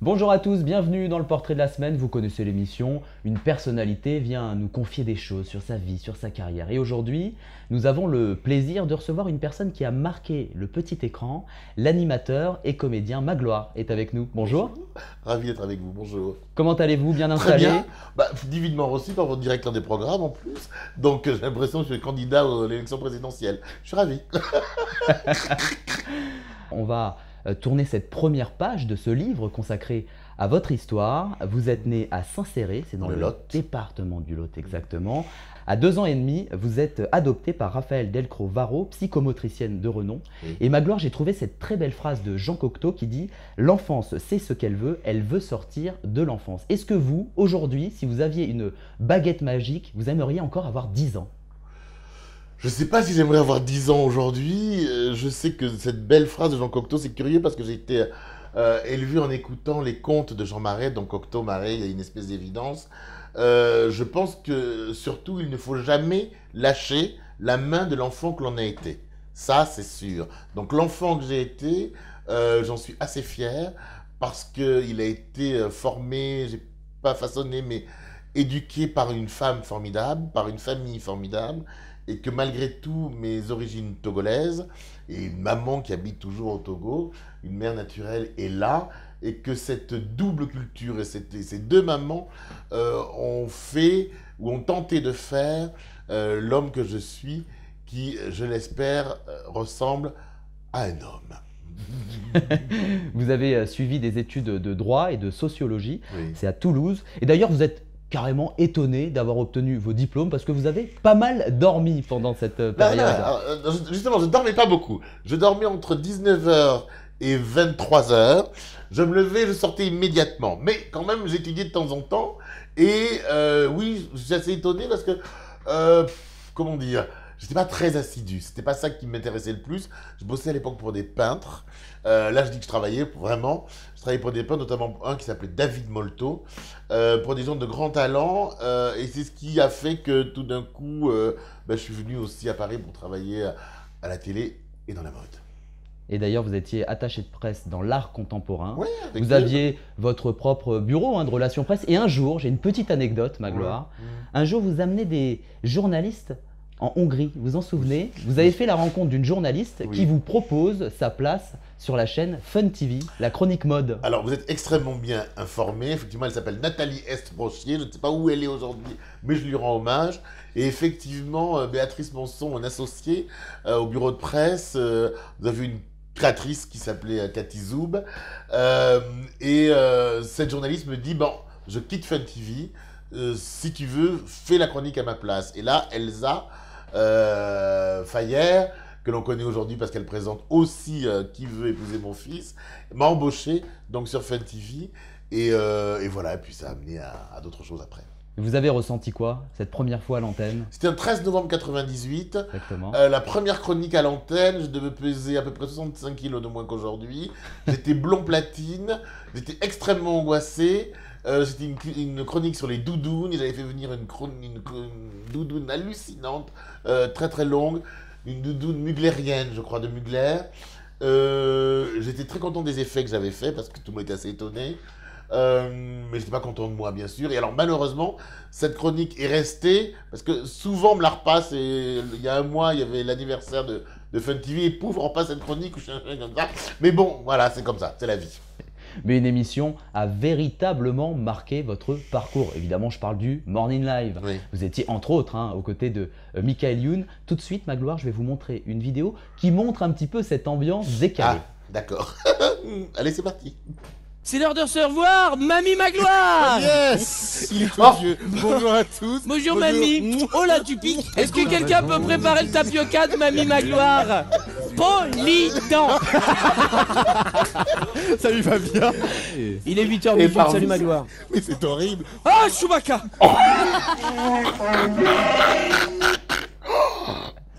Bonjour à tous, bienvenue dans le portrait de la semaine. Vous connaissez l'émission, une personnalité vient nous confier des choses sur sa vie, sur sa carrière. Et aujourd'hui, nous avons le plaisir de recevoir une personne qui a marqué le petit écran. L'animateur et comédien Magloire est avec nous. Bonjour. Ravi d'être avec vous, bonjour. Comment allez-vous? Bien Très installé? bien, divinement reçu par votre directeur des programmes en plus. Donc j'ai l'impression que je suis candidat à l'élection présidentielle. Je suis ravi. On va tourner cette première page de ce livre consacré à votre histoire. Vous êtes né à Saint-Céré, c'est dans le Lot. département du Lot exactement. À 2 ans et demi, vous êtes adopté par Raphaël Delcros-Varro, psychomotricienne de renom. Oui. Et Magloire, j'ai trouvé cette très belle phrase de Jean Cocteau qui dit « L'enfance sait ce qu'elle veut sortir de l'enfance ». Est-ce que vous, aujourd'hui, si vous aviez une baguette magique, vous aimeriez encore avoir 10 ans? Je ne sais pas si j'aimerais avoir 10 ans aujourd'hui. Je sais que cette belle phrase de Jean Cocteau, c'est curieux parce que j'ai été élevé en écoutant les contes de Jean Marais. Donc Cocteau, Marais, il y a une espèce d'évidence. Je pense que surtout, il ne faut jamais lâcher la main de l'enfant que l'on a été. Ça, c'est sûr. Donc l'enfant que j'ai été, j'en suis assez fier parce qu'il a été formé, j'ai pas façonné, mais éduqué par une femme formidable, par une famille formidable, et que malgré tout, mes origines togolaises, et une maman qui habite toujours au Togo, une mère naturelle est là, et que cette double culture et ces deux mamans ont fait, ou ont tenté de faire, l'homme que je suis, qui, je l'espère, ressemble à un homme. Vous avez suivi des études de droit et de sociologie, Oui. c'est à Toulouse. Et d'ailleurs, vous êtes carrément étonné d'avoir obtenu vos diplômes parce que vous avez pas mal dormi pendant cette période. Justement, je ne dormais pas beaucoup. Je dormais entre 19h et 23h. Je me levais, je sortais immédiatement. Mais quand même, j'étudiais de temps en temps. Et oui, je suis assez étonné parce que, comment dire, j'étais pas très assidu. C'était pas ça qui m'intéressait le plus. Je bossais à l'époque pour des peintres. Là, je dis que je travaillais vraiment. Je travaillais pour des peintres, notamment un qui s'appelait David Molto, pour des gens de grand talent. Et c'est ce qui a fait que tout d'un coup, je suis venu aussi à Paris pour travailler à la télé et dans la mode. Et d'ailleurs, vous étiez attaché de presse dans l'art contemporain. Ouais, avec Vous eux. aviez votre propre bureau de relations presse. Et un jour, j'ai une petite anecdote, Magloire. Ouais. Un jour, vous amenez des journalistes en Hongrie. Vous en souvenez? Vous avez fait la rencontre d'une journaliste Oui. qui vous propose sa place sur la chaîne Fun TV, la chronique mode. Alors, vous êtes extrêmement bien informé. Effectivement, elle s'appelle Nathalie Est-Brochier. Je ne sais pas où elle est aujourd'hui, mais je lui rends hommage. Et effectivement, Béatrice Monson, mon associée au bureau de presse, vous avez une créatrice qui s'appelait Cathy Zoub. Cette journaliste me dit, bon, je quitte Fun TV. Si tu veux, fais la chronique à ma place. Et là, Elsa Fayer, que l'on connaît aujourd'hui parce qu'elle présente aussi Qui veut épouser mon fils, m'a embauché donc sur Fun TV et voilà, et puis ça a amené à d'autres choses après. Vous avez ressenti quoi cette première fois à l'antenne? C'était un 13 novembre 98, Exactement. la première chronique à l'antenne, je devais peser à peu près 65 kilos de moins qu'aujourd'hui, j'étais blond platine, j'étais extrêmement angoissé. C'était une chronique sur les doudounes, ils avaient fait venir une doudoune hallucinante, très très longue, une doudoune muglérienne, je crois, de Mugler. J'étais très content des effets que j'avais faits parce que tout le monde était assez étonné. Mais je n'étais pas content de moi, bien sûr. Et alors, malheureusement, cette chronique est restée parce que souvent on me la repasse. Et il y a un mois, il y avait l'anniversaire de Fun TV et pouf, on repasse cette chronique ou je suis un truc comme ça. Mais bon, voilà, c'est comme ça, c'est la vie. Mais une émission a véritablement marqué votre parcours. Évidemment, je parle du Morning Live. Oui. Vous étiez entre autres aux côtés de Michael Youn. Tout de suite, Magloire, je vais vous montrer une vidéo qui montre un petit peu cette ambiance décalée. Ah, d'accord. Allez, c'est parti. C'est l'heure de se revoir, Mamie Magloire. Yes. Il est tout Oh. vieux. Bonjour à tous. Bonjour Mamie. Oh là tu piques. Est-ce que quelqu'un peut préparer le tapioca de Mamie Magloire? Polydent. Ça lui va bien. Il est 8h18, pardon. salut Magloire. Mais c'est horrible. Ah Chewbacca.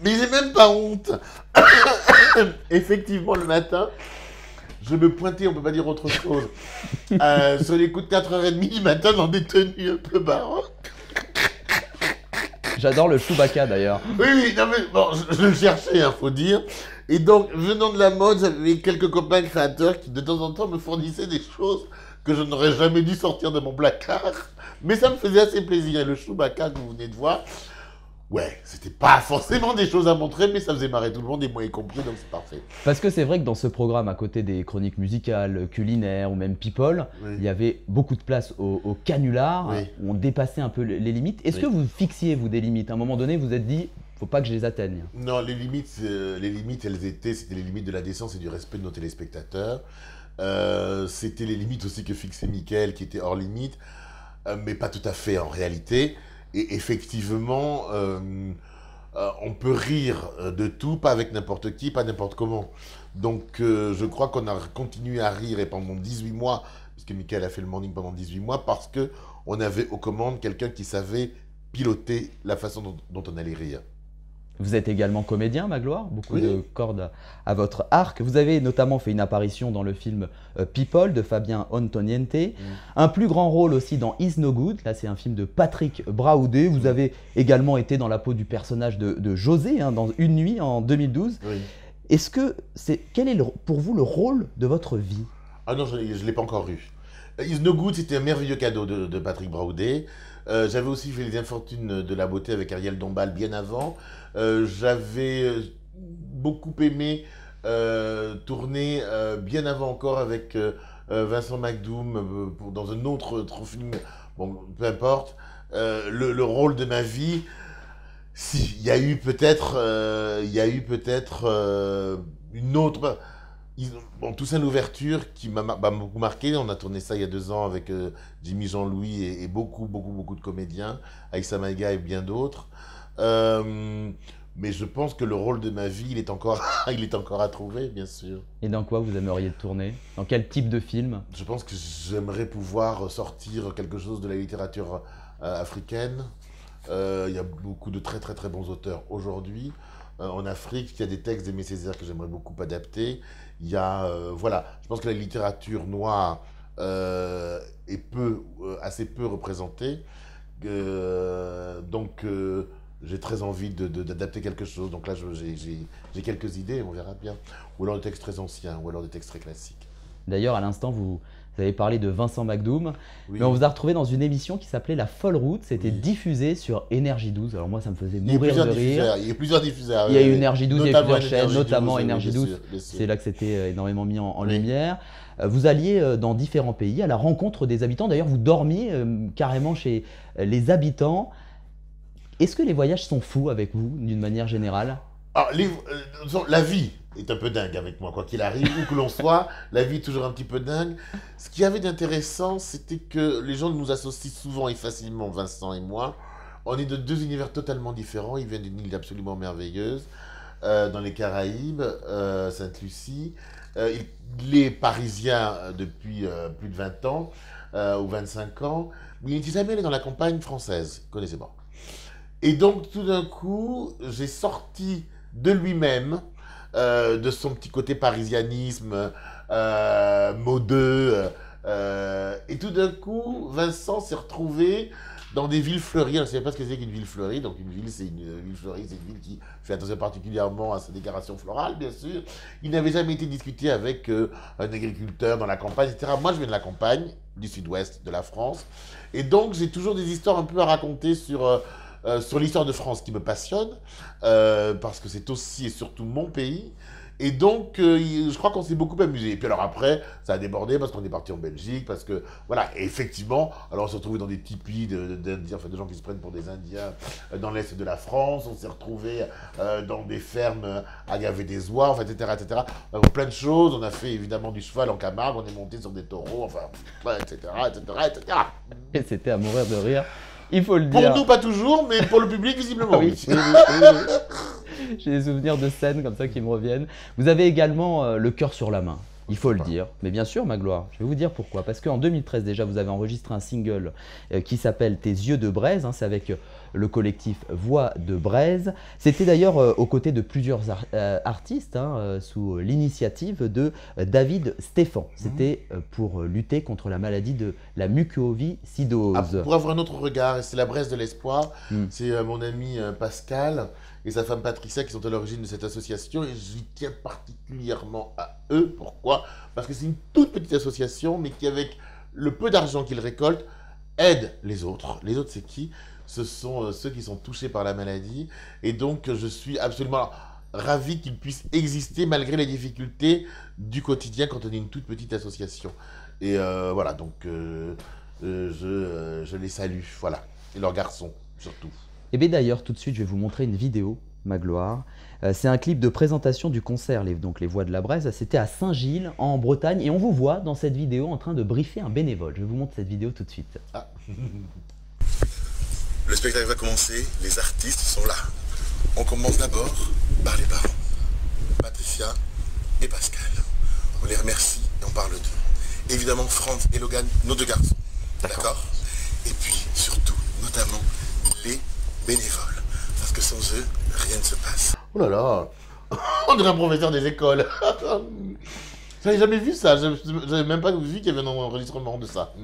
Mais j'ai même pas honte. Effectivement, le matin, je me pointais, on peut pas dire autre chose, sur les coups de 4h30 du matin dans des tenues un peu baroques. J'adore le Chewbacca d'ailleurs. Oui, oui, non mais bon, je le cherchais, faut dire. Et donc, venant de la mode, j'avais quelques copains créateurs qui, de temps en temps, me fournissaient des choses que je n'aurais jamais dû sortir de mon placard. Mais ça me faisait assez plaisir. Et le Chewbacca que vous venez de voir, ouais, c'était pas forcément des choses à montrer, mais ça faisait marrer tout le monde, et moi y compris, donc c'est parfait. Parce que c'est vrai que dans ce programme, à côté des chroniques musicales, culinaires ou même people, Oui. il y avait beaucoup de place au canular, Oui. où on dépassait un peu les limites. Est-ce Oui. que vous fixiez, vous, des limites? À un moment donné, vous vous êtes dit, faut pas que je les atteigne. Non, les limites, c'était les limites de la décence et du respect de nos téléspectateurs. C'était les limites aussi que fixait Mickaël, qui étaient hors limite, mais pas tout à fait en réalité. Et effectivement, on peut rire de tout, pas avec n'importe qui, pas n'importe comment. Donc je crois qu'on a continué à rire et pendant 18 mois, puisque Mickaël a fait le morning pendant 18 mois, parce qu'on avait aux commandes quelqu'un qui savait piloter la façon dont on allait rire. Vous êtes également comédien, Magloire, beaucoup Oui. de cordes à votre arc. Vous avez notamment fait une apparition dans le film People de Fabien Antoniente. Un plus grand rôle aussi dans Is No Good, là c'est un film de Patrick Braoudé. Vous avez également été dans la peau du personnage de José dans Une nuit en 2012. Oui. Quel est pour vous le rôle de votre vie? Ah non, je ne l'ai pas encore eu. Is No Good, c'était un merveilleux cadeau de Patrick Braoudé. J'avais aussi fait Les Infortunes de la beauté avec Ariel Dombal bien avant. J'avais beaucoup aimé tourner bien avant encore avec Vincent McDoom dans un autre film, bon, peu importe. Le rôle de ma vie, si, il y a eu peut-être une autre... Bon, Toussaint l'ouverture qui m'a beaucoup marqué. On a tourné ça il y a 2 ans avec Jimmy Jean-Louis et beaucoup de comédiens, Aïssa Maïga et bien d'autres. Mais je pense que le rôle de ma vie, il est encore à trouver, bien sûr. Et dans quoi vous aimeriez tourner? Dans quel type de film? Je pense que j'aimerais pouvoir sortir quelque chose de la littérature africaine. Il y a beaucoup de très bons auteurs aujourd'hui. En Afrique, il y a des textes d'Aimé Césaire que j'aimerais beaucoup adapter. Il y a, voilà, je pense que la littérature noire est assez peu représentée. Donc, j'ai très envie d'adapter quelque chose. Donc là, j'ai quelques idées, on verra bien. Ou alors des textes très anciens, ou alors des textes très classiques. D'ailleurs, à l'instant, vous avez parlé de Vincent McDoom, Oui. mais on vous a retrouvé dans une émission qui s'appelait La Folle Route. C'était diffusé sur Énergie 12. Alors moi, ça me faisait mourir de rire. Il y a plusieurs diffuseurs. Il y a eu Énergie 12, il y a eu plusieurs chaînes, Énergie notamment 12, Énergie bien 12. sûr, bien sûr. C'est là que c'était énormément mis en Oui. lumière. Vous alliez dans différents pays à la rencontre des habitants. D'ailleurs, vous dormiez carrément chez les habitants. Est-ce que les voyages sont fous avec vous, d'une manière générale? Alors, la vie est un peu dingue avec moi, quoi qu'il arrive, où que l'on soit, la vie est toujours un petit peu dingue. Ce qu'il y avait d'intéressant, c'était que les gens nous associent souvent et facilement, Vincent et moi. On est de 2 univers totalement différents. Il vient d'une île absolument merveilleuse, dans les Caraïbes, Sainte-Lucie. Il est parisien depuis plus de 20 ans, ou 25 ans, mais il n'était jamais allé dans la campagne française, connaissez-moi. Et donc, tout d'un coup, j'ai sorti de lui-même, de son petit côté parisianisme, modeux. Et tout d'un coup, Vincent s'est retrouvé dans des villes fleuries. Alors, je ne savais pas ce que c'est qu'une ville fleurie. Donc, une ville fleurie, c'est une ville qui fait attention particulièrement à sa décoration florale, bien sûr. Il n'avait jamais été discuté avec un agriculteur dans la campagne, etc. Moi, je viens de la campagne, du sud-ouest de la France. Et donc, j'ai toujours des histoires un peu à raconter sur l'histoire de France qui me passionne, parce que c'est aussi et surtout mon pays. Et donc, je crois qu'on s'est beaucoup amusé. Et puis alors après, ça a débordé parce qu'on est parti en Belgique, parce que, voilà, et effectivement, alors on s'est retrouvés dans des tipis d'Indiens, enfin de gens qui se prennent pour des Indiens dans l'Est de la France, on s'est retrouvés dans des fermes à gaver des oies, enfin, etc., etc. On a fait plein de choses, on a fait évidemment du cheval en Camargue, on est monté sur des taureaux, enfin, ouais, etc., etc., etc. Et c'était à mourir de rire. Il faut le Pour dire. nous, pas toujours, mais pour le public, visiblement, Oui, oui. oui. J'ai des souvenirs de scènes comme ça qui me reviennent. Vous avez également le cœur sur la main, il faut le dire. Mais bien sûr, Magloire, je vais vous dire pourquoi. Parce qu'en 2013 déjà, vous avez enregistré un single qui s'appelle Tes yeux de braise. C'est avec le collectif Voix de Braise. C'était d'ailleurs aux côtés de plusieurs artistes, sous l'initiative de David Stéphan. C'était pour lutter contre la maladie de la mucoviscidose. Ah, pour avoir un autre regard, c'est la Braise de l'Espoir. C'est mon ami Pascal et sa femme Patricia qui sont à l'origine de cette association, et j'y tiens particulièrement à eux. Pourquoi? Parce que c'est une toute petite association, mais qui, avec le peu d'argent qu'ils récoltent aide les autres. Les autres, c'est qui? Ce sont ceux qui sont touchés par la maladie. Et donc, je suis absolument ravi qu'ils puissent exister malgré les difficultés du quotidien quand on est une toute petite association. Et voilà, donc je les salue, voilà. Et leurs garçons, surtout. Et bien d'ailleurs, tout de suite, je vais vous montrer une vidéo, Magloire. C'est un clip de présentation du concert, donc les Voix de la Braise. C'était à Saint-Gilles, en Bretagne. Et on vous voit dans cette vidéo en train de briefer un bénévole. Je vous montre cette vidéo tout de suite. Ah. Le spectacle va commencer, les artistes sont là. On commence d'abord par les parents, Patricia et Pascal. On les remercie et on parle d'eux. Évidemment, Franz et Logan, nos deux garçons. D'accord. Et puis, surtout, notamment, les bénévoles. Parce que sans eux, rien ne se passe. Oh là là, on dirait un professeur des écoles. J'avais jamais vu ça, j'avais même pas vu qu'il y avait un enregistrement de ça.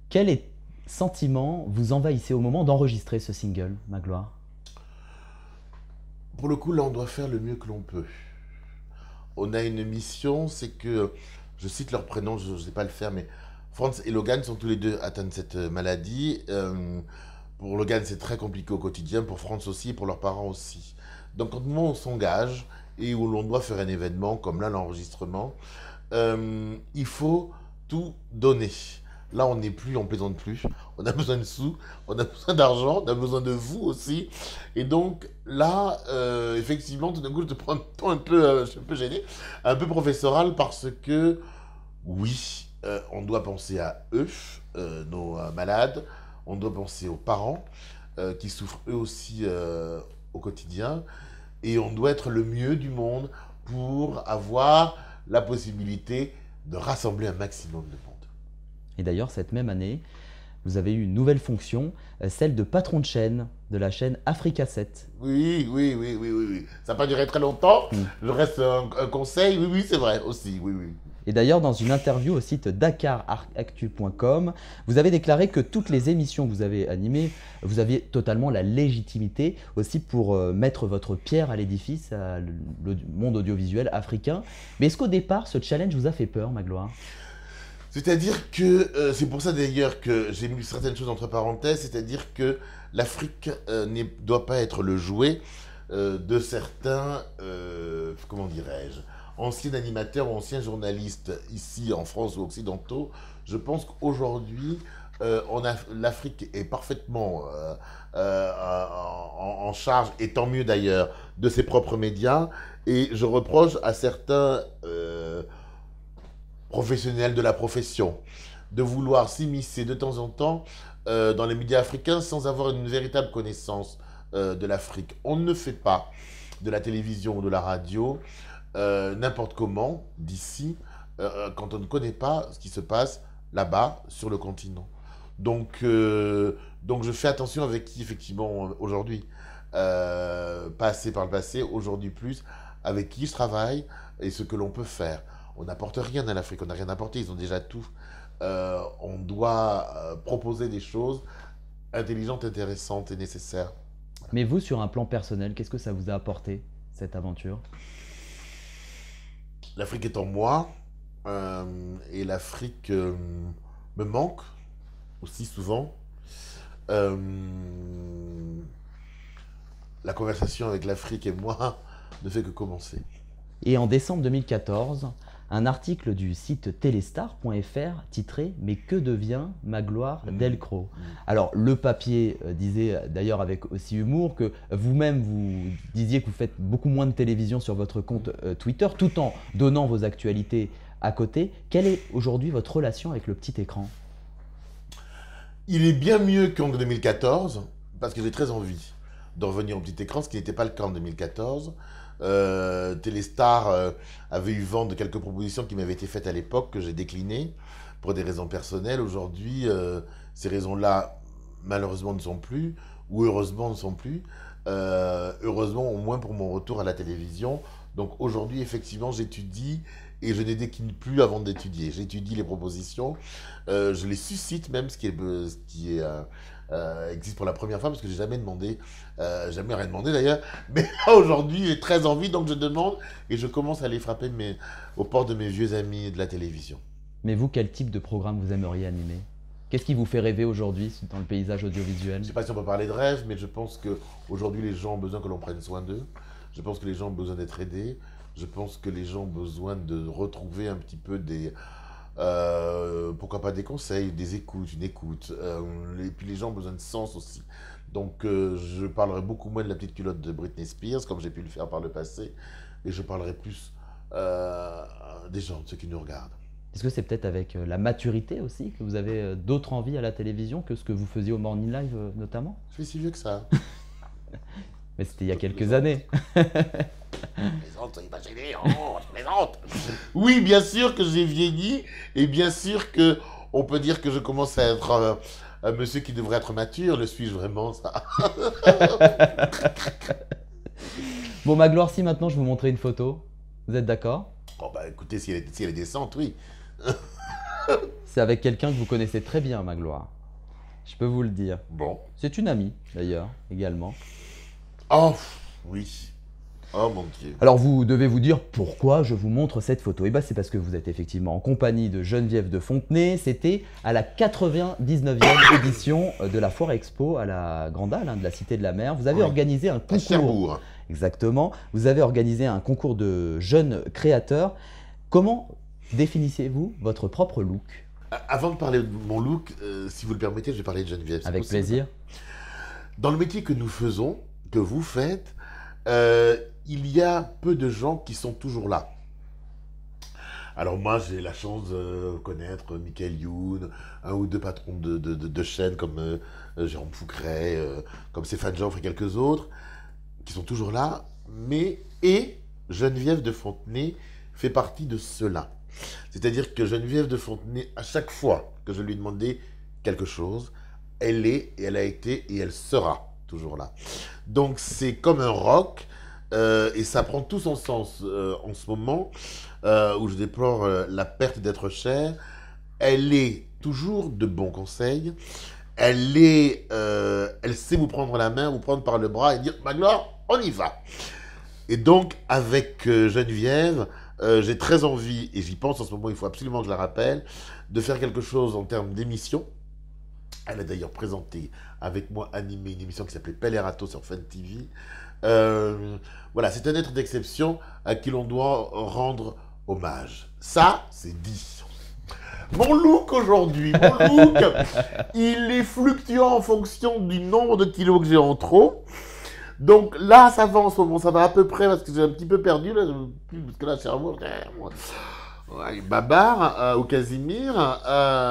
Quel sentiment vous envahissez au moment d'enregistrer ce single, Magloire? Pour le coup, là, on doit faire le mieux que l'on peut. On a une mission, c'est que, je cite leur prénom, je ne sais pas le faire, mais Franz et Logan sont tous les deux atteints de cette maladie. Pour Logan, c'est très compliqué au quotidien, pour Franz aussi et pour leurs parents aussi. Donc, quand on s'engage et où l'on doit faire un événement, comme là, l'enregistrement, il faut tout donner. Là, on plaisante plus. On a besoin de sous, on a besoin d'argent, on a besoin de vous aussi. Et donc, là, effectivement, tout d'un coup, je te prends un ton un peu, je suis un peu gêné, un peu professoral, parce que, oui, on doit penser à eux, nos malades, on doit penser aux parents, qui souffrent eux aussi au quotidien, et on doit être le mieux du monde pour avoir la possibilité de rassembler un maximum de monde. Et d'ailleurs, cette même année, vous avez eu une nouvelle fonction, celle de patron de chaîne, de la chaîne Africa 7. Oui. Ça n'a pas duré très longtemps. Je reste un conseil. Oui, c'est vrai aussi. Oui. Et d'ailleurs, dans une interview au site dakaractu.com, vous avez déclaré que toutes les émissions que vous avez animées, vous aviez totalement la légitimité aussi pour mettre votre pierre à l'édifice, le monde audiovisuel africain. Mais est-ce qu'au départ, ce challenge vous a fait peur, Magloire? C'est-à-dire que, c'est pour ça d'ailleurs que j'ai mis certaines choses entre parenthèses, c'est-à-dire que l'Afrique ne doit pas être le jouet de certains, comment dirais-je, anciens animateurs ou anciens journalistes ici en France ou occidentaux. Je pense qu'aujourd'hui, l'Afrique est parfaitement en charge, et tant mieux d'ailleurs, de ses propres médias. Et je reproche à certains professionnels de la profession de vouloir s'immiscer de temps en temps dans les médias africains sans avoir une véritable connaissance de l'Afrique. On ne fait pas de la télévision ou de la radio n'importe comment d'ici quand on ne connaît pas ce qui se passe là-bas sur le continent. Donc je fais attention avec qui effectivement aujourd'hui, passé par le passé, aujourd'hui plus, avec qui je travaille et ce que l'on peut faire. On n'apporte rien à l'Afrique, on n'a rien apporté, ils ont déjà tout. On doit proposer des choses intelligentes, intéressantes et nécessaires. Mais vous, sur un plan personnel, qu'est-ce que ça vous a apporté, cette aventure? L'Afrique est en moi, et l'Afrique me manque aussi souvent. La conversation avec l'Afrique et moi ne fait que commencer. Et en décembre 2014, un article du site téléstar.fr titré « Mais que devient Magloire Delcros ?» Alors, le papier disait d'ailleurs avec aussi humour que vous-même, vous disiez que vous faites beaucoup moins de télévision sur votre compte Twitter, tout en donnant vos actualités à côté. Quelle est aujourd'hui votre relation avec le petit écran? Il est bien mieux qu'en 2014, parce que j'ai très envie de revenir au petit écran, ce qui n'était pas le cas en 2014. Téléstar avait eu vent de quelques propositions qui m'avaient été faites à l'époque, que j'ai déclinées pour des raisons personnelles. Aujourd'hui, ces raisons-là, malheureusement, ne sont plus, ou heureusement ne sont plus. Heureusement, au moins pour mon retour à la télévision. Donc aujourd'hui, effectivement, j'étudie et je ne décline plus avant d'étudier. J'étudie les propositions, je les suscite même, ce qui existe pour la première fois, parce que j'ai jamais demandé, jamais rien demandé d'ailleurs, mais là aujourd'hui j'ai très envie, donc je demande et je commence à aller frapper aux portes de mes vieux amis de la télévision. Mais vous, quel type de programme vous aimeriez animer? Qu'est-ce qui vous fait rêver aujourd'hui dans le paysage audiovisuel? Je ne sais pas si on peut parler de rêve, mais je pense qu'aujourd'hui, les gens ont besoin que l'on prenne soin d'eux. Je pense que les gens ont besoin d'être aidés. Je pense que les gens ont besoin de retrouver un petit peu pourquoi pas des conseils, des écoutes, une écoute. Et puis les gens ont besoin de sens aussi. Donc je parlerai beaucoup moins de la petite culotte de Britney Spears, comme j'ai pu le faire par le passé. Et je parlerai plus des gens, de ceux qui nous regardent. Est-ce que c'est peut-être avec la maturité aussi que vous avez d'autres envies à la télévision que ce que vous faisiez au Morning Live notamment? Je suis si vieux que ça. Mais c'était il y a quelques années. Plaisante, soyez pas gênés, je plaisante. Oui, bien sûr que j'ai vieilli, et bien sûr que on peut dire que je commence à être un monsieur qui devrait être mature. Le suis-je vraiment, ça? Bon, Magloire, si maintenant je vous montrais une photo, vous êtes d'accord? Oh bah écoutez, si elle est décente, oui. C'est avec quelqu'un que vous connaissez très bien, Magloire. Je peux vous le dire. Bon. C'est une amie, d'ailleurs, également. Oh, oui. Oh mon Dieu. Alors vous devez vous dire pourquoi je vous montre cette photo. Et bien c'est parce que vous êtes effectivement en compagnie de Geneviève de Fontenay. C'était à la 99e édition de la Foire Expo à la Grande Halle de la Cité de la Mer. Vous avez organisé un À concours. Cherbourg. Exactement. Vous avez organisé un concours de jeunes créateurs. Comment définissez-vous votre propre look? Avant de parler de mon look, si vous le permettez, je vais parler de Geneviève. c'est Avec possible? plaisir. Dans le métier que nous faisons, que vous faites, il y a peu de gens qui sont toujours là. Alors moi, j'ai la chance de connaître Michael Youn, un ou deux patrons de chaînes comme Jérôme Foucret, comme Stéphane Joffre et quelques autres, qui sont toujours là. Et Geneviève de Fontenay fait partie de ceux-là. C'est-à-dire que Geneviève de Fontenay, à chaque fois que je lui demandais quelque chose, elle est, et elle a été, et elle sera toujours là. Donc c'est comme un rock, et ça prend tout son sens en ce moment, où je déplore la perte d'être chère. Elle est toujours de bons conseils. Elle sait vous prendre la main, vous prendre par le bras et dire « Magloire, on y va !» Et donc, avec Geneviève, j'ai très envie, et j'y pense en ce moment, il faut absolument que je la rappelle, de faire quelque chose en termes d'émission. Elle a d'ailleurs présenté avec moi, animé une émission qui s'appelait Pellerato sur Fun TV. Voilà, c'est un être d'exception à qui l'on doit rendre hommage. Ça, c'est dit. Mon look aujourd'hui, il est fluctuant en fonction du nombre de kilos que j'ai en trop. Donc là, ça va en ce moment, ça va à peu près, parce que j'ai un petit peu perdu, là, parce que là, c'est vraiment... Babar ou Casimir,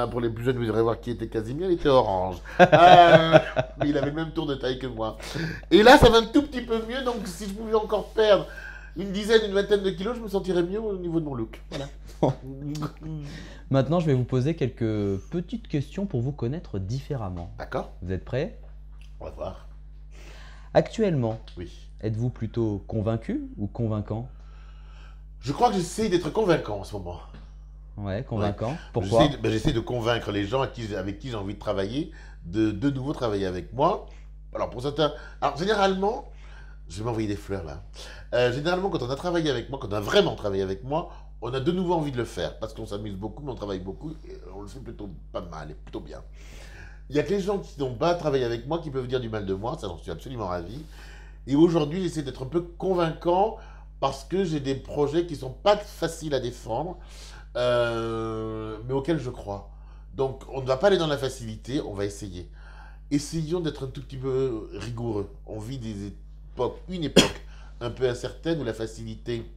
pour les plus jeunes, vous irez voir qui était Casimir, il était orange. Mais il avait le même tour de taille que moi. Et là, ça va un tout petit peu mieux, donc si je pouvais encore perdre une dizaine, une vingtaine de kilos, je me sentirais mieux au niveau de mon look. Voilà. Maintenant, je vais vous poser quelques petites questions pour vous connaître différemment. D'accord, Vous êtes prêts? on va voir. Actuellement, Oui. êtes-vous plutôt convaincu ou convaincant? Je crois que j'essaie d'être convaincant en ce moment. Ouais, convaincant. Pourquoi? J'essaie de convaincre les gens avec qui j'ai envie de travailler, de nouveau travailler avec moi. Alors pour certains... Alors généralement, je vais m'envoyer des fleurs là. Généralement quand on a travaillé avec moi, quand on a vraiment travaillé avec moi, on a de nouveau envie de le faire. Parce qu'on s'amuse beaucoup, mais on travaille beaucoup et on le fait plutôt pas mal et plutôt bien. Il y a que les gens qui n'ont pas travaillé avec moi qui peuvent dire du mal de moi, ça j'en suis absolument ravi. Et aujourd'hui, j'essaie d'être un peu convaincant parce que j'ai des projets qui ne sont pas faciles à défendre, mais auxquels je crois. Donc, on ne va pas aller dans la facilité, on va essayer. Essayons d'être un tout petit peu rigoureux. On vit une époque un peu incertaine où la facilité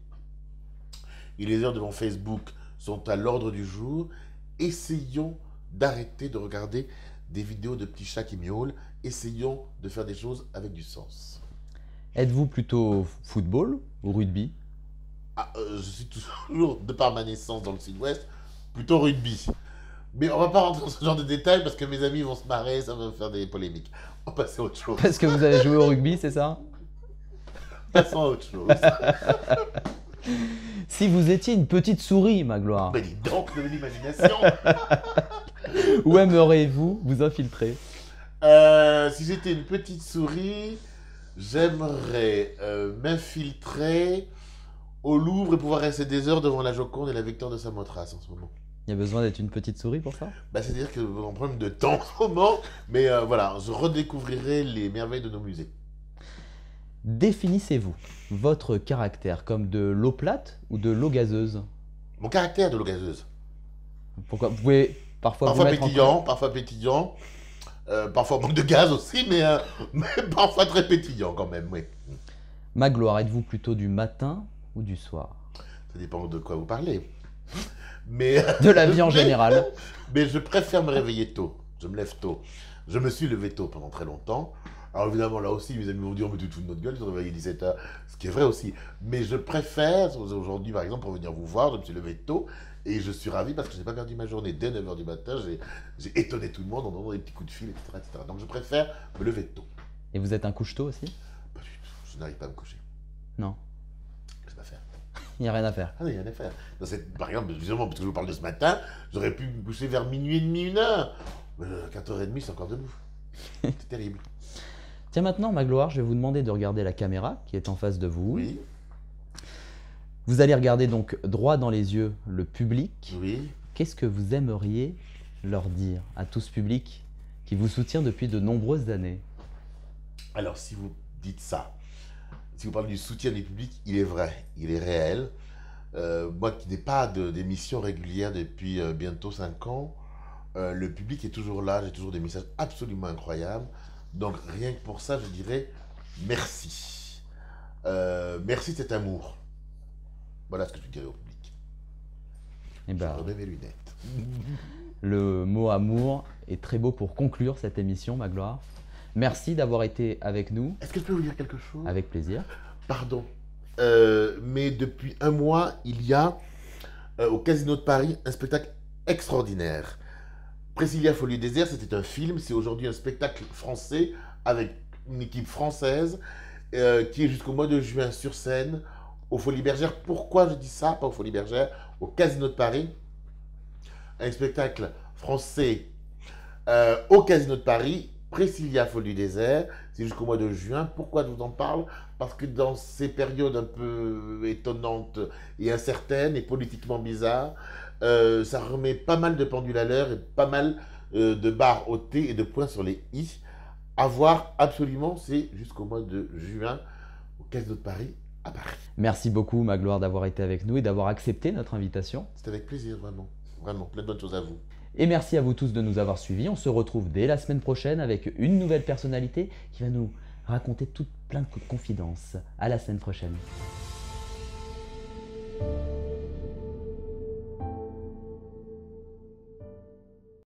et les heures devant Facebook sont à l'ordre du jour. Essayons d'arrêter de regarder des vidéos de petits chats qui miaulent. Essayons de faire des choses avec du sens. Êtes-vous plutôt football ou rugby? Je suis toujours, de par ma naissance dans le sud-ouest, plutôt rugby. Mais on va pas rentrer dans ce genre de détails parce que mes amis vont se marrer, ça va faire des polémiques. On va passer à autre chose. Parce que vous avez joué au rugby, c'est ça? Passons à autre chose. Si vous étiez une petite souris, Magloire, Mais dis donc, de l'imagination. où aimeriez-vous vous infiltrer? Si j'étais une petite souris, j'aimerais m'infiltrer au Louvre et pouvoir rester des heures devant la Joconde et la Victoire de Samothrace en ce moment. Il y a besoin d'être une petite souris pour ça? Bah, c'est-à-dire que j'ai un problème de temps en ce moment, mais voilà, je redécouvrirai les merveilles de nos musées. Définissez-vous votre caractère comme de l'eau plate ou de l'eau gazeuse? Mon caractère de l'eau gazeuse. Pourquoi? Vous pouvez parfois vous Parfois mettre pétillant, parfois manque de gaz aussi, mais parfois très pétillant quand même, oui. Magloire, êtes-vous plutôt du matin ou du soir? Ça dépend de quoi vous parlez. Mais, De la vie en général. Mais je préfère me réveiller tôt. Je me lève tôt. Je me suis levé tôt pendant très longtemps. Alors évidemment, là aussi, mes amis vont dire, mais tu te fous de notre gueule, ils sont réveillés 17h. Ce qui est vrai aussi. Mais je préfère, aujourd'hui par exemple, pour venir vous voir, je me suis levé tôt. Et je suis ravi parce que je n'ai pas perdu ma journée. Dès 9h du matin, j'ai étonné tout le monde en donnant des petits coups de fil, etc., etc. Donc je préfère me lever tôt. Et vous êtes un couche-tôt aussi? Pas du tout. Je n'arrive pas à me coucher. Non, Je sais pas faire. il n'y a rien à faire. Ah non, il y a rien à faire. Par exemple, justement, parce que je vous parle de ce matin, j'aurais pu me coucher vers minuit et demi, 1h. 4h30, c'est encore debout. C'est terrible. Tiens, maintenant, Magloire, je vais vous demander de regarder la caméra qui est en face de vous. Oui, Vous allez regarder donc droit dans les yeux le public. oui. Qu'est-ce que vous aimeriez leur dire à tout ce public qui vous soutient depuis de nombreuses années? Alors, si vous dites ça, si vous parlez du soutien du public, il est vrai, il est réel. Moi qui n'ai pas d'émission régulière depuis bientôt 5 ans, le public est toujours là, j'ai toujours des messages absolument incroyables. Donc rien que pour ça, je dirais merci. Merci de cet amour. Voilà ce que je dirais au public. Eh Je ben, remets mes lunettes. le mot amour est très beau pour conclure cette émission, Magloire. Merci d'avoir été avec nous. Est-ce que je peux vous dire quelque chose? Avec plaisir. Pardon. Mais depuis un mois, il y a au Casino de Paris un spectacle extraordinaire. Priscilla Folie Désert, c'était un film, c'est aujourd'hui un spectacle français avec une équipe française qui est jusqu'au mois de juin sur scène aux Folies Bergères. Pourquoi je dis ça? Pas aux Folies Bergères, au Casino de Paris. Un spectacle français au Casino de Paris, Priscilla Folie Désert, c'est jusqu'au mois de juin. Pourquoi je vous en parle? Parce que dans ces périodes un peu étonnantes et incertaines et politiquement bizarres, ça remet pas mal de pendules à l'heure et pas mal de barres au T et de points sur les I. À voir absolument, c'est jusqu'au mois de juin au Casino de Paris à Paris. Merci beaucoup, Magloire, d'avoir été avec nous et d'avoir accepté notre invitation. C'est avec plaisir, vraiment. Vraiment, plein de bonnes choses à vous. Et merci à vous tous de nous avoir suivis. On se retrouve dès la semaine prochaine avec une nouvelle personnalité qui va nous raconter plein de confidences. À la semaine prochaine.